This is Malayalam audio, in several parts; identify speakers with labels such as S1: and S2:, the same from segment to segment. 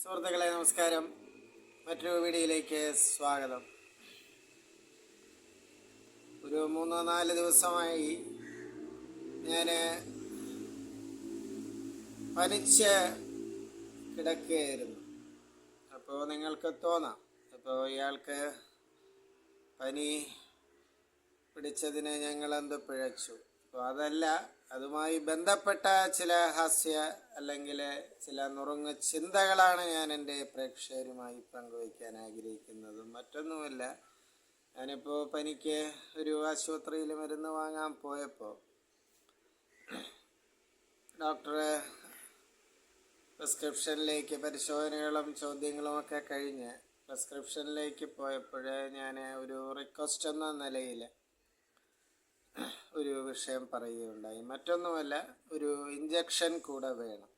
S1: സുഹൃത്തുക്കളെ നമസ്കാരം. മറ്റൊരു വീഡിയോയിലേക്ക് സ്വാഗതം. ഒരു 3-4 ദിവസമായി ഞാൻ പനിച്ച് കിടക്കുകയായിരുന്നു. അപ്പോൾ നിങ്ങൾക്ക് തോന്നാം, അപ്പോൾ ഇയാൾക്ക് പനി പിടിച്ചതിന് ഞങ്ങളെന്ത് പിഴച്ചു. അപ്പോൾ അതല്ല, അതുമായി ബന്ധപ്പെട്ട ചില ഹാസ്യ അല്ലെങ്കിൽ ചില നുറുങ്ങ് ചിന്തകളാണ് ഞാൻ എൻ്റെ പ്രേക്ഷകരുമായി പങ്കുവയ്ക്കാൻ ആഗ്രഹിക്കുന്നത്. മറ്റൊന്നുമല്ല, ഞാനിപ്പോൾ പനിക്ക് ഒരു ആശുപത്രിയിൽ മരുന്ന് വാങ്ങാൻ പോയപ്പോൾ ഡോക്ടർ പ്രിസ്ക്രിപ്ഷനിലേക്ക് പരിശോധനകളും ചോദ്യങ്ങളും ഒക്കെ കഴിഞ്ഞ് പ്രിസ്ക്രിപ്ഷനിലേക്ക് പോയപ്പോൾ ഞാൻ ഒരു റിക്വസ്റ്റ് എന്ന നിലയിൽ ഒരു വിഷയം പറയുകയുണ്ടായി. മറ്റൊന്നുമല്ല, ഒരു ഇഞ്ചക്ഷൻ കൂടെ വേണം.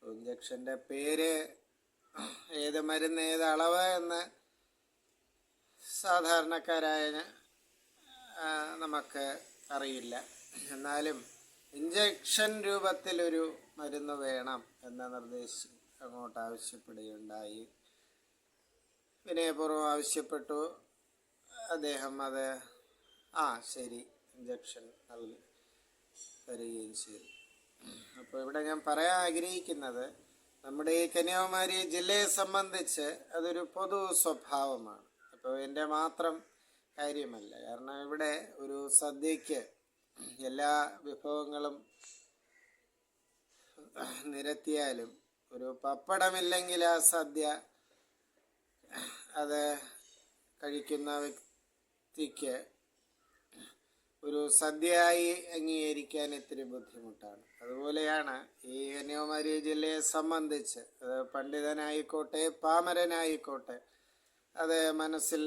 S1: ഇഞ്ചക്ഷൻ്റെ പേര്, ഏത് മരുന്ന്, ഏത് അളവ് എന്ന് സാധാരണക്കാരായ നമുക്ക് അറിയില്ല. എന്നാലും ഇഞ്ചക്ഷൻ രൂപത്തിലൊരു മരുന്ന് വേണം എന്ന നിർദ്ദേശം അങ്ങോട്ട് ആവശ്യപ്പെടുകയുണ്ടായി. വിനയപൂർവ്വം ആവശ്യപ്പെട്ടു. അദ്ദേഹം അത് ശരി ഇഞ്ചക്ഷൻ തരികയും ചെയ്തു. അപ്പോൾ ഇവിടെ ഞാൻ പറയാൻ ആഗ്രഹിക്കുന്നത്, നമ്മുടെ ഈ കന്യാകുമാരി ജില്ലയെ സംബന്ധിച്ച് അതൊരു പൊതു സ്വഭാവമാണ്. അപ്പോൾ എൻ്റെ മാത്രം കാര്യമല്ല. കാരണം ഇവിടെ ഒരു സദ്യക്ക് എല്ലാ വിഭവങ്ങളും നിരത്തിയാലും ഒരു പപ്പടമില്ലെങ്കിൽ ആ സദ്യ അത് കഴിക്കുന്ന വ്യക്തിക്ക് ഒരു സദ്യയായി അംഗീകരിക്കാൻ ഇത്തിരി ബുദ്ധിമുട്ടാണ്. അതുപോലെയാണ് ഈ കന്യാകുമാരി ജില്ലയെ സംബന്ധിച്ച്, അത് പണ്ഡിതനായിക്കോട്ടെ പാമരനായിക്കോട്ടെ, അത് മനസ്സിൽ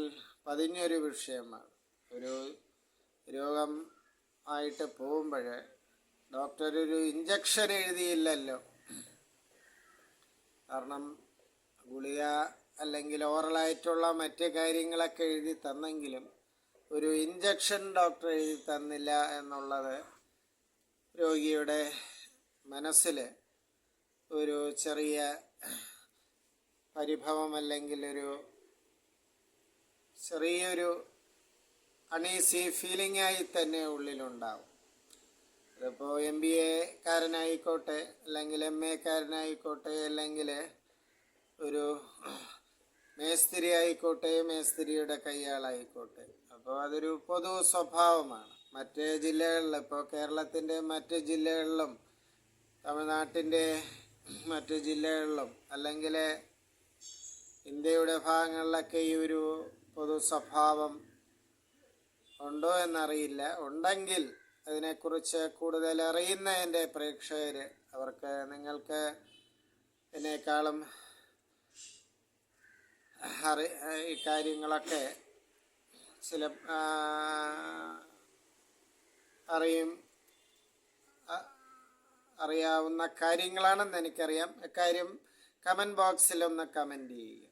S1: പതിഞ്ഞൊരു വിഷയമാണ്. ഒരു രോഗം ആയിട്ട് പോകുമ്പോൾ ഡോക്ടർ ഒരു ഇഞ്ചക്ഷൻ എഴുതിയില്ലല്ലോ. കാരണം ഗുളിക അല്ലെങ്കിൽ ഓറലായിട്ടുള്ള മറ്റ് കാര്യങ്ങളൊക്കെ എഴുതി തന്നെങ്കിലും ഒരു ഇഞ്ചക്ഷൻ ഡോക്ടർ എഴുതി തന്നില്ല എന്നുള്ളത് രോഗിയുടെ മനസ്സിൽ ഒരു ചെറിയ പരിഭവം അല്ലെങ്കിൽ ഒരു ചെറിയൊരു അണീസി ഫീലിംഗായി തന്നെ ഉള്ളിലുണ്ടാവും. അതിപ്പോൾ MBA കാരനായിക്കോട്ടെ, അല്ലെങ്കിൽ MA കാരനായിക്കോട്ടെ, അല്ലെങ്കിൽ ഒരു മേസ്തിരി ആയിക്കോട്ടെ, മേസ്തിരിയുടെ കയ്യാളായിക്കോട്ടെ. അപ്പോൾ അതൊരു പൊതു സ്വഭാവമാണ്. മറ്റ് ജില്ലകളിൽ, ഇപ്പോൾ കേരളത്തിൻ്റെ മറ്റ് ജില്ലകളിലും തമിഴ്നാട്ടിൻ്റെ മറ്റ് ജില്ലകളിലും അല്ലെങ്കിൽ ഇന്ത്യയുടെ ഭാഗങ്ങളിലൊക്കെ ഈ ഒരു പൊതു സ്വഭാവം ഉണ്ടോ എന്നറിയില്ല. ഉണ്ടെങ്കിൽ അതിനെക്കുറിച്ച് കൂടുതൽ അറിയുന്ന എൻ്റെ പ്രേക്ഷകർ, അവർക്ക് നിങ്ങൾക്ക് എന്നെക്കാളും ഈ കാര്യങ്ങളൊക്കെ ചില അറിയാവുന്ന കാര്യങ്ങളാണെന്ന് എനിക്കറിയാം. ഇക്കാര്യം കമൻറ്റ് ബോക്സിലൊന്ന് കമൻറ്റ് ചെയ്യുക.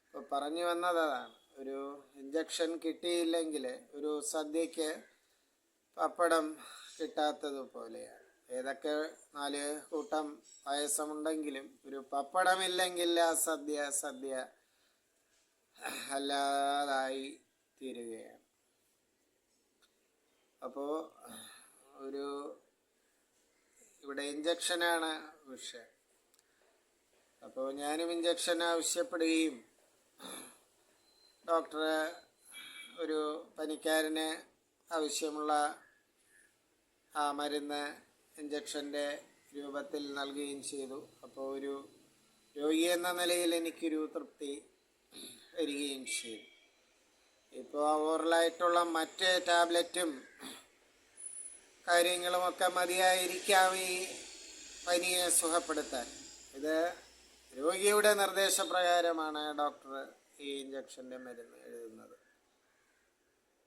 S1: ഇപ്പോൾ പറഞ്ഞു വന്നതാണ്, ഒരു ഇഞ്ചക്ഷൻ കിട്ടിയില്ലെങ്കിൽ ഒരു സദ്യക്ക് പപ്പടം കിട്ടാത്തതുപോലെയാണ്. ഏതൊക്കെ 4 കൂട്ടം പായസമുണ്ടെങ്കിലും ഒരു പപ്പടമില്ലെങ്കിൽ ആ സദ്യ അല്ലാതായി തീരുകയാണ്. അപ്പോൾ ഇവിടെ ഇഞ്ചക്ഷനാണ് വിഷയം. അപ്പോൾ ഞാനും ഇഞ്ചക്ഷൻ ആവശ്യപ്പെടുകയും ഡോക്ടർ ഒരു പനിക്കാരന് ആവശ്യമുള്ള ആ മരുന്ന് ഇഞ്ചക്ഷൻ്റെ രൂപത്തിൽ നൽകുകയും ചെയ്തു. അപ്പോൾ ഒരു രോഗി എന്ന നിലയിൽ എനിക്കൊരു തൃപ്തി വരികയും ചെയ്തു. ഇപ്പോൾ ഓറലായിട്ടുള്ള മറ്റ് ടാബ്ലറ്റും കാര്യങ്ങളുമൊക്കെ മതിയായിരിക്കാം ഈ പനിയെ സുഖപ്പെടുത്താൻ. ഇത് രോഗിയുടെ നിർദ്ദേശപ്രകാരമാണ് ഡോക്ടർ ഈ ഇഞ്ചക്ഷൻ്റെ മരുന്ന് എഴുതുന്നത്.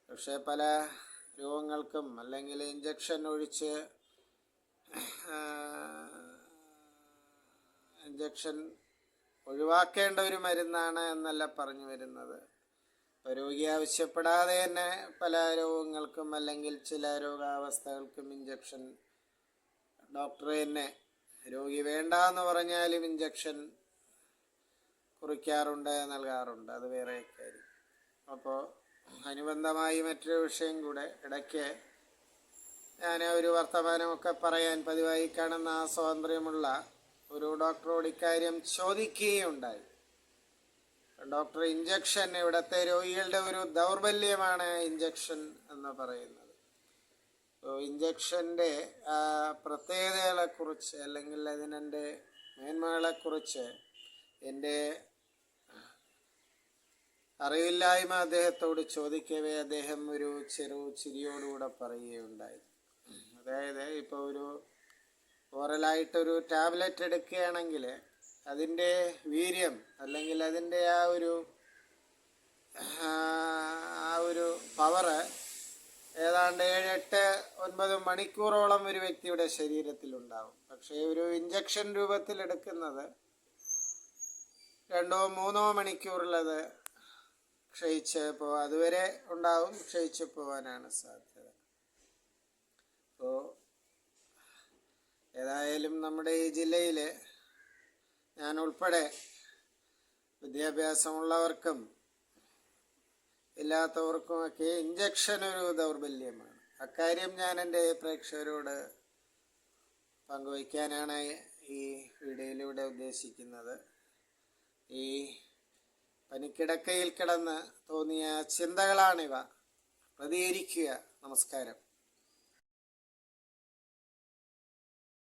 S1: പക്ഷേ പല രോഗങ്ങൾക്കും അല്ലെങ്കിൽ ഇഞ്ചക്ഷൻ ഒഴിവാക്കേണ്ട ഒരു മരുന്നാണ് എന്നല്ല പറഞ്ഞു വരുന്നത്. ഇപ്പോൾ രോഗി ആവശ്യപ്പെടാതെ തന്നെ പല രോഗങ്ങൾക്കും അല്ലെങ്കിൽ ചില രോഗാവസ്ഥകൾക്കും ഇഞ്ചക്ഷൻ ഡോക്ടർ തന്നെ രോഗി വേണ്ട എന്ന് പറഞ്ഞാലും ഇഞ്ചക്ഷൻ കുറിക്കാറുണ്ട്, നൽകാറുണ്ട്. അത് വേറെ കാര്യം. അപ്പോൾ അനുബന്ധമായി മറ്റൊരു വിഷയം കൂടെ, ഇടയ്ക്ക് ഞാൻ ഒരു വർത്തമാനമൊക്കെ പറയാൻ പതിവായി കാണുന്ന സ്വാതന്ത്ര്യമുള്ള ഒരു ഡോക്ടറോട് ഇക്കാര്യം ചോദിക്കുകയുണ്ടായി. ഡോക്ടർ, ഇഞ്ചക്ഷൻ ഇവിടുത്തെ രോഗികളുടെ ഒരു ദൗർബല്യമാണ് ഇഞ്ചക്ഷൻ എന്ന് പറയുന്നത്. ഇഞ്ചക്ഷൻ്റെ പ്രത്യേകതകളെക്കുറിച്ച് അല്ലെങ്കിൽ അതിനെ മേന്മകളെക്കുറിച്ച് എൻ്റെ അറിവില്ലായ്മ അദ്ദേഹത്തോട് ചോദിക്കവേ അദ്ദേഹം ഒരു ചിരിയോടുകൂടെ പറയുകയുണ്ടായി. അതായത് ഇപ്പോൾ ഒരു ഓറലായിട്ടൊരു ടാബ്ലറ്റ് എടുക്കുകയാണെങ്കിൽ അതിൻ്റെ വീര്യം അല്ലെങ്കിൽ അതിൻ്റെ ആ ഒരു പവറ് ഏതാണ്ട് 7-8-9 മണിക്കൂറോളം ഒരു വ്യക്തിയുടെ ശരീരത്തിലുണ്ടാവും. പക്ഷേ ഒരു ഇഞ്ചക്ഷൻ രൂപത്തിൽ എടുക്കുന്നത് 2-3 മണിക്കൂറിലത് അതുവരെ ഉണ്ടാവും, ക്ഷയിച്ചു പോകാനാണ് സാധ്യത. അപ്പോൾ ഏതായാലും നമ്മുടെ ഈ ജില്ലയിൽ ഞാൻ ഉൾപ്പെടെ വിദ്യാഭ്യാസമുള്ളവർക്കും ഇല്ലാത്തവർക്കുമൊക്കെ ഇഞ്ചക്ഷൻ ഒരു ദൗർബല്യമാണ്. അക്കാര്യം ഞാൻ എൻ്റെ പ്രേക്ഷകരോട് പങ്കുവയ്ക്കാനാണ് ഈ വീഡിയോയിലൂടെ ഉദ്ദേശിക്കുന്നത്. ഈ പനിക്കിടക്കയിൽ കിടന്ന് തോന്നിയ ചിന്തകളാണിവ. പ്രതികരിക്കുക. നമസ്കാരം.